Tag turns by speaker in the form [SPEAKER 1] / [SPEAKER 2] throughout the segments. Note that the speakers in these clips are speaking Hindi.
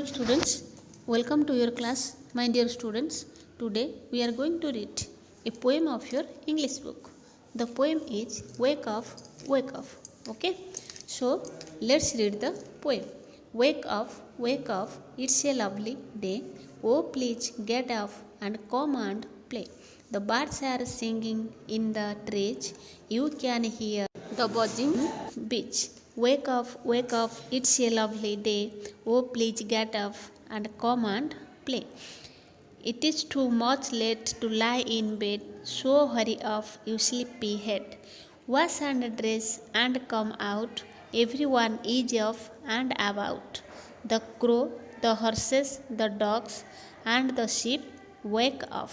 [SPEAKER 1] Students, welcome to your class, my dear students. Today we are going to read a poem of your English book. The poem is Wake Up, Wake Up. Okay, so let's read the poem. Wake up, it's a lovely day. Oh, please get up and come and play. The birds are singing in the trees. You can hear the buzzing beach. Wake up, it's a lovely day. Oh, please get up and come and play. It is too much late to lie in bed, so hurry up, you sleepy head. Wash and dress and come out. Everyone is up and about. The crow, the horses, the dogs and the sheep wake up.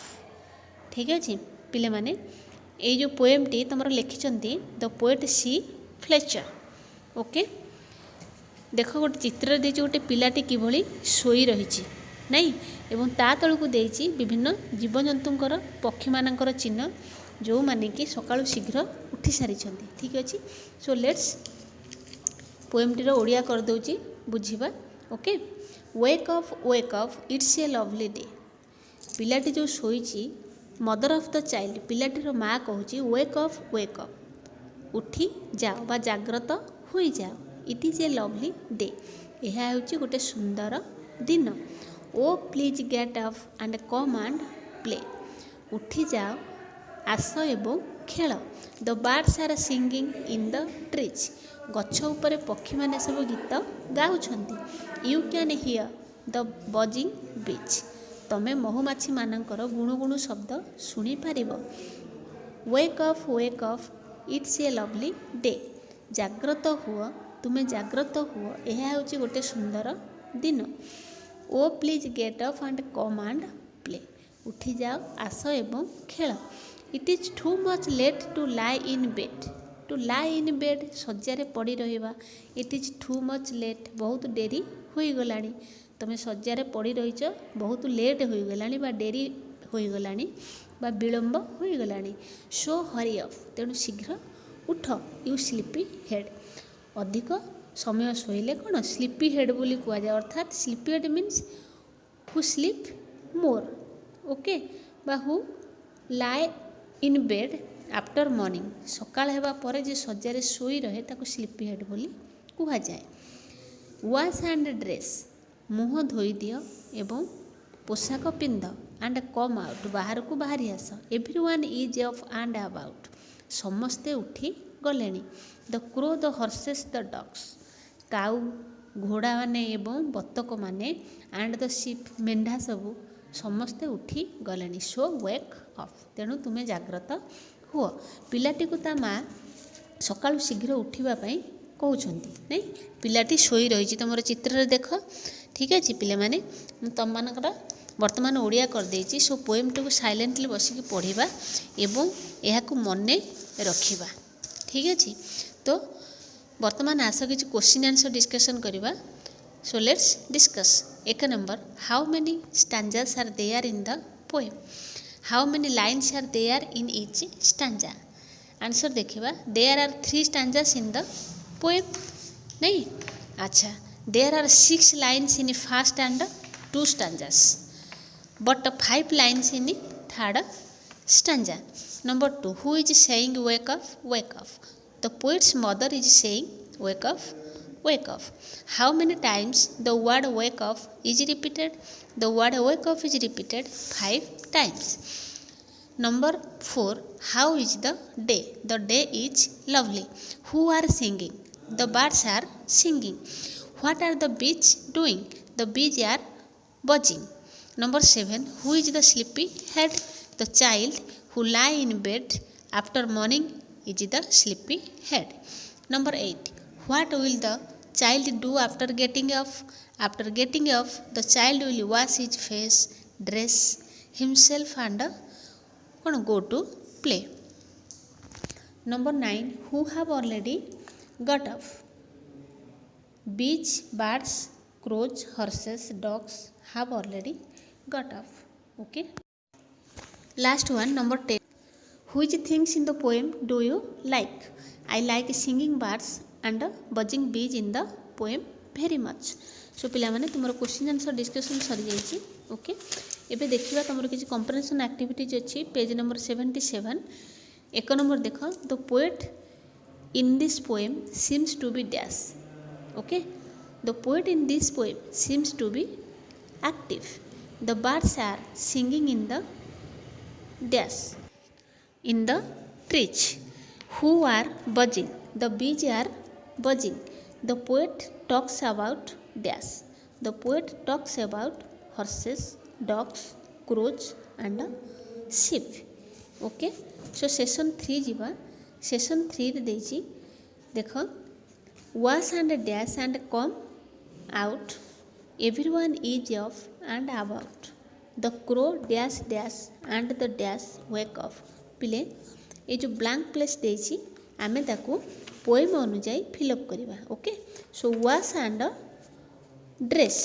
[SPEAKER 1] ठीक अच्छे पिले माने ये जो पोएम टी तुम लिखिं the poet C Fletcher okay देख गोटे चित्र दे गोटे पिलाटी किभली शोई रही नहीं एवं ता तलू देती विभिन्न जीवजंतुंकर पक्षी मानकर चिन्ह जो माने कि सकाळु शीघ्र उठी सारी ठीक अच्छे सो लेट्स पोएमटीर ओडिया कर दउची बुझिबा okay wake up it's a lovely day पिलाटी जो शोईची मदर ऑफ द चाइल्ड पिलाटीर माँ कहूँ वेक अप उठी जाओ बा जाग्रत हो जाओ it is a lovely day यह हूँ गोटे सुंदर दिन oh please get up and come and play उठी जाओ आस एवं खेल the birds are singing in the trees गछ उपरे पक्षी माने सब गीत गाउछंती you can hear the buzzing bees तमें महुमाछी मानकर गुणु गुणु शब्द शुणी पार wake up it's a lovely day जाग्रत हुआ तुम्हें जाग्रत हुआ यह हूँ गोटे सुंदर दिन oh please get up and come and play उठी जाओ आस एवं खेल it is too much late to lie in bed शज्जार पड़ी रहा it is too much late बहुत डेरी हो गलानी तुम शज्जार पड़ी रहीच बहुत लेट हो गलानी बा डेरी हो गलानी बा विलंब हो गलानी सो हरी अप तेणु शीघ्र उठ यू स्लीपी हेड अधिक समय शोले कौन स्लीपी हेड बोली कहुए अर्थात sleepy head means who sleep more okay बा who lie in bed after morning सकाळ हेबा परे जे शज्जार शोई रहे ताको स्लीपी हेड बोली कहुए वाश एंड ड्रेस मुह धोई दियो एवं पोशाक पिंध एंड कम आउट बाहर को बाहरी आस everyone is up and about समस्ते उठी गले the crow the horses the dogs cow घोड़ा माने एवं बतक माने एंड द शिप मेंढा सबू समस्ते उठी गले सो वेक अप तेणु तुम्हें जाग्रत हुआ पिलाटी को ता माँ सकाळु शीघ्र उठापी कहते नहीं पिलाटी शोई रही तुम चित्र देख ठीक अच्छे पिले माने तुम मानकर वर्तमान ओडिया कर देछि सो पोएम टी को साइलेंटली बसिक पढ़ा एवं यह मन रखा ठीक अच्छे तो वर्तमान आस किसी क्वेश्चन आंसर डिस्कशन करवा सो लेट्स डिस्कस एक number how many stanzas are there in the poem how many lines are there in each stanza answer देखा there are 3 stanzas in the poem नहीं अच्छा there are 6 lines in first and 2 stanzas but 5 lines in third stanza number 2 who is saying wake up the poet's mother is saying wake up how many times the word wake up is repeated the word wake up is repeated 5 times number 4 how is the day is lovely who are singing the birds are singing what are the bees doing the bees are buzzing number 7 who is the sleepy head the child who lie in bed after morning is the sleepy head number 8 what will the child do after getting up the child will wash his face dress himself and go to play number 9 who have already got up bees birds crows horses dogs have already got up okay last one number 10 which things in the poem do you like I like singing birds and buzzing bees in the poem very much सो पिला माने तुमर क्वेश्चन आंसर डिस्कशन सरी जाइए। ओके एबे देखिबा तुमर किछि कंप्रेहेंशन एक्टिविटीज अछि पेज नंबर 77। एक नंबर देख the poet in this poem seems to be dash. Okay the poet in this poem seems to be active. The birds are singing in the dash in the trees who are buzzing. The bees are buzzing. The poet talks about dash. The poet talks about horses, dogs, crows and sheep. Okay, so session 3 jiba. Session 3 रे देछि देखो wash and dash and come out. Everyone is off and about. The crow dash dash and the dash wake up. पिले ये जो ब्लैंक प्लेस देछि आमे ताकू पोएम अनुଯାयी फिलअप करवा। Okay so wash and dress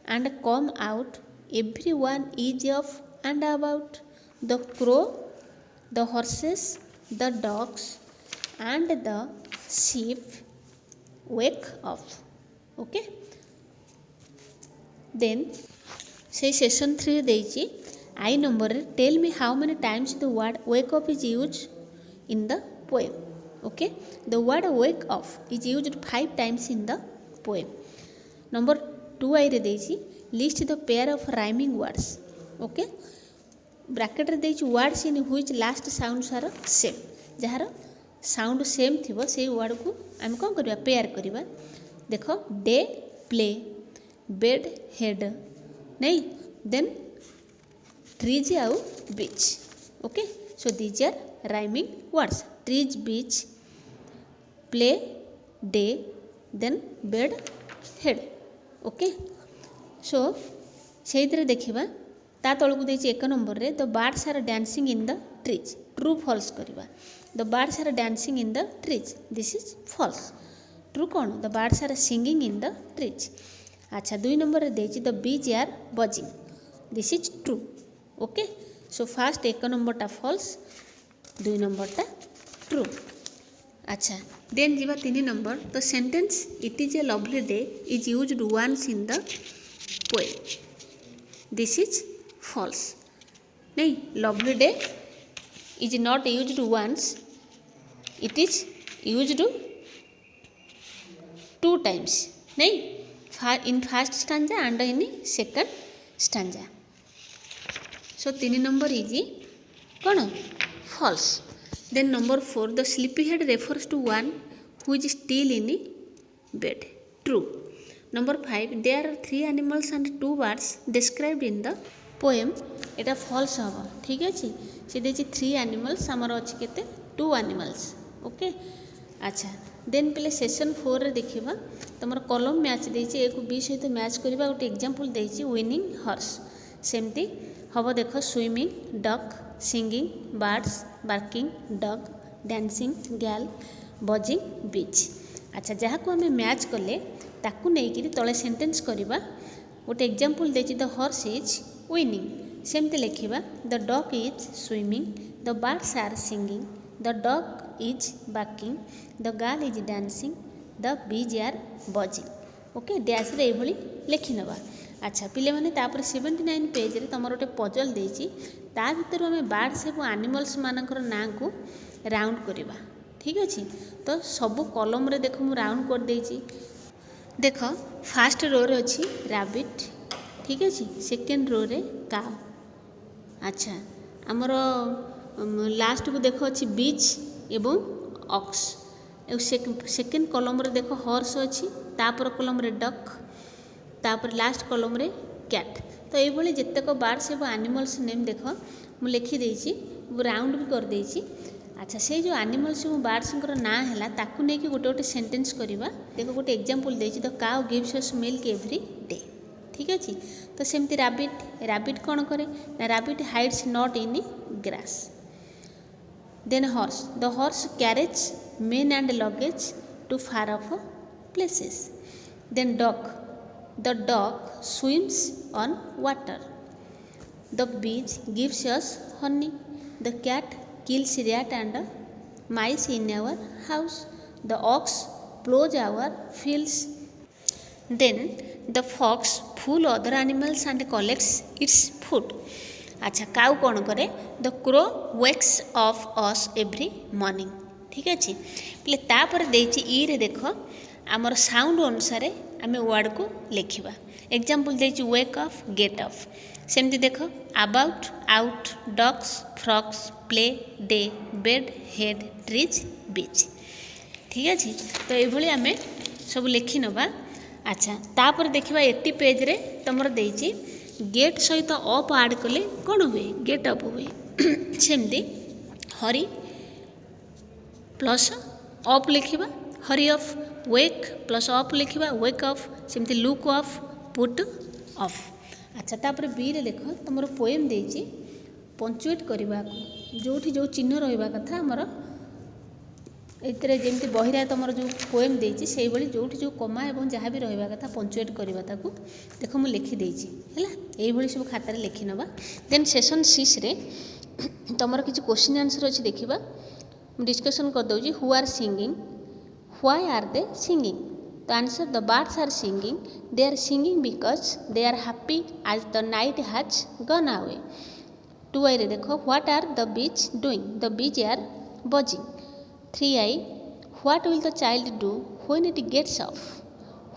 [SPEAKER 1] and come out everyone is off and about the crow the horses the dogs and the sheep wake up. Okay then से सेशन 3 देछि I number tell me how many times the word wake up is used in the poem. Okay, the word wake up is used 5 times in the poem. Number 2 I रे देछि list the pair of rhyming words. Okay, bracket रे देछि words in which last sounds are same. जहार साउंड सेम थिबो से वर्ड को आम कोन करबा पेयर करबा। देखो डे प्ले बेड हेड नहीं देन ट्रीज आउ bees. Okay so these are rhyming words trees bees play day then bed head. Okay so से देखा ता तलू देछि एक नंबर रे the birds are dancing in the trees true false करवा। The birds are dancing in the trees this is false. True कौन the birds are singing in the trees. अच्छा 2 नंबर रे देछि the bees are buzzing this is true. Okay so first एक नंबरटा फॉल्स 2 नंबरटा ट्रू। अच्छा देन जीवा 3 number the sentence it is a lovely day is used once in the poem this is false. नहीं lovely day is not used once it is used 2 times नहीं in first stanza and in second stanza. So 3 number is कौन false. Then number 4 the sleepy head refers to one who is still in bed true. Number 5 there are 3 animals and 2 birds described in the poem एटा फॉल्स हम ठीक अच्छे से देछि 3 एनिमल्स आमर अच्छे केते 2 एनिमल्स। ओके अच्छा देन पहले सेशन 4 रे देखिबा तमर कॉलम मैच देछि एक बी सहित मैच करबा गोटे एग्जांपल देछि विनिंग हॉर्स सेमती हम देख swimming duck singing birds barking dog dancing girl buzzing bees. अच्छा जहाँ को आम मैच कले ताकू नहीं तले सेंटेंस करवा गोटे एग्जांपल देछि द हॉर्स इज विनिंग सेमती लिखिबा the duck is swimming the birds are singing the dog is barking the girl is dancing the bees are buzzing. Okay dash रे एभली लिखि नबा। अच्छा पिले माने तापर 79 पेज रे तमर गोटे पजल देछि ता भीतर हमें बर्ड्स एवं एनिमल्स मानकर ना को राउंड करवा। ठीक अछि तो सब कॉलम रे देखो मु राउंड कर देछि। देख फास्ट रो रे अछि रैबिट ठीक अछि सेकंड रो रे काउ। अच्छा हमर लास्ट को देखो अछि बीच एवं ऑक्स। सेकंड कॉलम रे देखो हॉर्स अछि तापर कॉलम रे डक तापर लास्ट कॉलम रे कैट। तो ये जितक बर्ड्स एवं एनिमल्स नेम देख मुझे लिखी देछि राउंड भी कर देछि। अच्छा से जो एनिमल्स एवं बर्ड्स ना है ताकू नहीं कि गोटे गोटे सेंटेंस करवा। देखो गोटे एग्जांपल देछि the cow gives us milk every day ठीक अछि। तो सेमती रैबिट कौन करे ना rabbit hides not in grass. Then horse the horse carriage men and luggage to far of places. Then duck the dog swims on water. The bees gives us honey. The cat kills rat and mice in our house. The ox plows our fields. Then the fox fools other animals and collects its food. अच्छा काउ कौन करे the crow wakes off us every morning. ठीक अच्छे पे तापर देची ई रे देख आमर साउंड अनुसार आम वर्ड को लिखा। एग्जाम्पल देची वेक ऑफ गेट ऑफ सेमती देख about out ducks frogs play day bed head trees bees. ठीक अच्छे तो ये आम सब लिखि नवा। अच्छा तापर देखा 80 पेज रे तुमर देची गेट सहित अप आड कले कौन हुए गेट अप हुए। सेमती हरी प्लस अप लिखा हरी ऑफ वेक प्लस अप लिखा वेक ऑफ सेमती लुक ऑफ पुट ऑफ। अच्छा तापर बी रे देख तुम पोएम देची पंचुएट करने को जो जो चिन्ह रहा कथा आमर एथिरे जेमती बहिरा तुम जो पोएम देची से भाई जो जो कमा एवं जहाँ भी रहा कथा पंचुएट करवा ताकू देख मुझे लिखिदेची है ये सब खातार लिखि नवा। देन सेशन 6 रे तुम किसी क्वेश्चन आंसर अच्छी देखा डिस्कसन कर दौची who are singing why are they singing. तो answer the birds are singing they are singing because they are happy as the night has gone away. 2 रे देखो what are the bees doing the bees are buzzing. 3 what will the child do when it gets off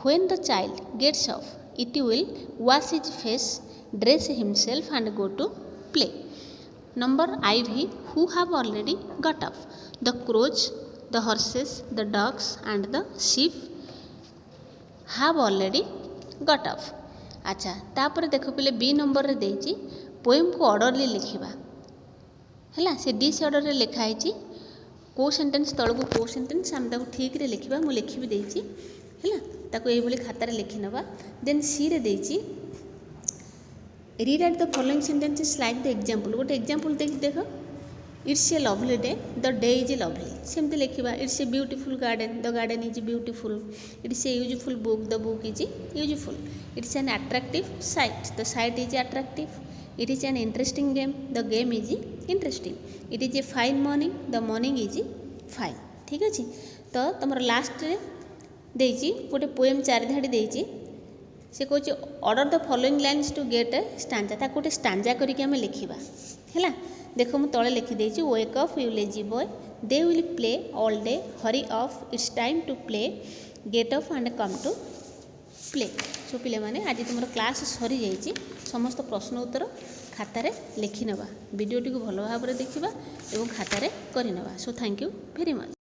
[SPEAKER 1] when the child gets off it will wash his face dress himself and go to play. Number IV who have already got up the crows the horses the dogs and the sheep have already got up। अच्छा तापर देख पे बी नंबर रे देची पोएम को ऑर्डरली लिखा है से डिस ऑर्डर रे लिखाई को सेंटेंस तल को को सेंटेंस आम ठीक रे लिखा मुझे लिखी भी देची है ताको ये खातार लिखि नवा। देन सी रे देची read the following sentences like the example गोटे एग्जाम्पल देख it's a lovely day the day is a lovely सेमती लिखा it's a beautiful garden the garden is beautiful it's a useful book the book is useful it's an attractive sight the sight is attractive it is an interesting game the game is interesting it is a fine morning the morning is fine. ठीक अच्छे तो तुम लास्ट देची गोटे पोएम 4 धाड़ी देची से कहे order the following lines to get a stanza ताको गोटे स्टांजा करके आम लिखा है। देख मुझे तले लिखिदे wake up you lazy boy they will play all day hurry off it's time to play get up and come to play. So पिले माने आज तुम क्लास सरी जाइए समस्त प्रश्न उत्तर खातार लिखि नवा वीडियोटी को भल भाव देखा और खातार करवा। So thank you very much.